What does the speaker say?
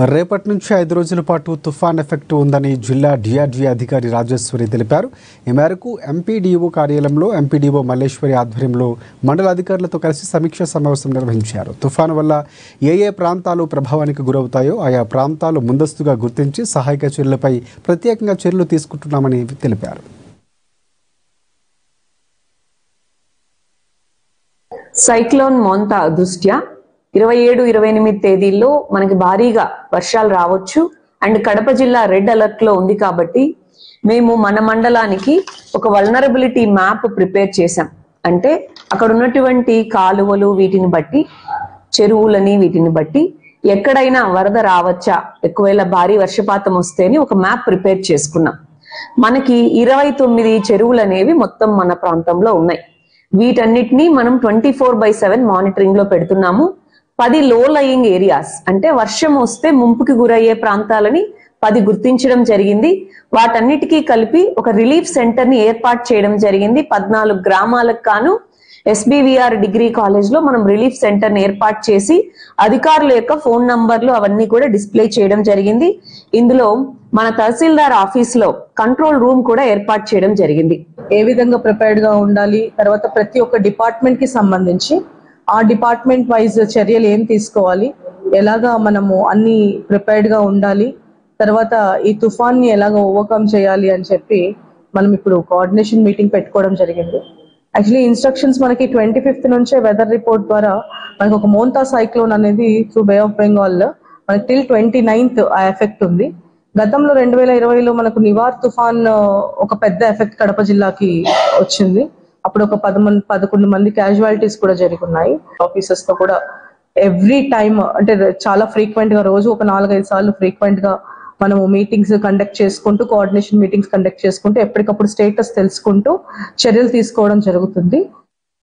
రేపటి నుంచి 5 రోజుల పాటు తుఫాన్ ఎఫెక్ట్ ఉందని జిల్లా డిఆర్డీఏ అధికారి రాజేశ్వరి తెలిపారు. ఈ మేరకు ఎంపీడీఓ కార్యాలయంలో ఎంపీడీఓ మల్లేశ్వరి ఆధ్వర్యంలో మండల అధికారులతో కలిసి సమీక్షా సమావేశం నిర్వహించారు. తుఫాను వల్ల ఏ ప్రాంతాలు ప్రభావానికి గురవుతాయో ఆయా ప్రాంతాలు ముందస్తుగా గుర్తించి సహాయక చర్యలపై ప్రత్యేకంగా చర్యలు తీసుకుంటున్నామని తెలిపారు. సైక్లోన్ మోంతా దృష్ట్యా 27-28 తేదీల్లో మనకి భారీగా వర్షాలు రావచ్చు. అండ్ కడప జిల్లా రెడ్ అలర్ట్ లో ఉంది కాబట్టి మేము మన మండలానికి ఒక వల్నరబిలిటీ మ్యాప్ ప్రిపేర్ చేసాం. అంటే అక్కడ ఉన్నటువంటి కాలువలు వీటిని బట్టి, చెరువులని వీటిని బట్టి ఎక్కడైనా వరద రావచ్చా, ఎక్కువేళ భారీ వర్షపాతం వస్తేని ఒక మ్యాప్ ప్రిపేర్ చేసుకున్నాం. మనకి 29 చెరువులు అనేవి మొత్తం మన ప్రాంతంలో ఉన్నాయి. వీటన్నిటిని మనం 24/7 మానిటరింగ్ లో పెడుతున్నాము. 10 లో లయింగ్ ఏరియాస్ అంటే వర్షం వస్తే ముంపుకి గురయ్యే ప్రాంతాలని 10 గుర్తించడం జరిగింది. వాటన్నిటికీ కలిపి ఒక రిలీఫ్ సెంటర్ ని ఏర్పాటు చేయడం జరిగింది. 14 గ్రామాలకు కాను SBVR డిగ్రీ కాలేజ్ లో మనం రిలీఫ్ సెంటర్ ని ఏర్పాటు చేసి అధికారుల యొక్క ఫోన్ నంబర్లు అవన్నీ కూడా డిస్ప్లే చేయడం జరిగింది. ఇందులో మన తహసీల్దార్ ఆఫీస్ లో కంట్రోల్ రూమ్ కూడా ఏర్పాటు చేయడం జరిగింది. ఏ విధంగా ప్రిపేర్డ్ గా ఉండాలి, తర్వాత ప్రతి ఒక్క డిపార్ట్మెంట్ కి సంబంధించి ఆ డిపార్ట్మెంట్ వైజ్ చర్యలు ఏం తీసుకోవాలి, ఎలాగా మనము అన్ని ప్రిపేర్డ్ గా ఉండాలి, తర్వాత ఈ తుఫాన్ ని ఎలాగ ఓవర్కమ్ చేయాలి అని చెప్పి మనం ఇప్పుడు కోఆర్డినేషన్ మీటింగ్ పెట్టుకోవడం జరిగింది. యాక్చువల్లీ ఇన్స్ట్రక్షన్స్ మనకి 25th నుంచే వెదర్ రిపోర్ట్ ద్వారా మనకి ఒక మోంతా సైక్లోన్ అనేది త్రూ బే ఆఫ్ బెంగాల్ మనకి టిల్ 29th ఆ ఎఫెక్ట్ ఉంది. గతంలో 2020లో మనకు నివార్ తుఫాన్ ఒక పెద్ద ఎఫెక్ట్ కడప జిల్లాకి వచ్చింది. అప్పుడు ఒక 11 మంది క్యాజువాలిటీస్ కూడా జరుగున్నాయి. ఆఫీసర్స్ తో కూడా ఎవ్రీ టైమ్ అంటే చాలా ఫ్రీక్వెంట్ గా రోజు ఒక 4-5 సార్లు ఫ్రీక్వెంట్ గా మనము మీటింగ్స్ కండక్ట్ చేసుకుంటూ, కోఆర్డినేషన్ మీటింగ్స్ కండక్ట్ చేసుకుంటూ ఎప్పటికప్పుడు స్టేటస్ తెలుసుకుంటూ చర్యలు తీసుకోవడం జరుగుతుంది.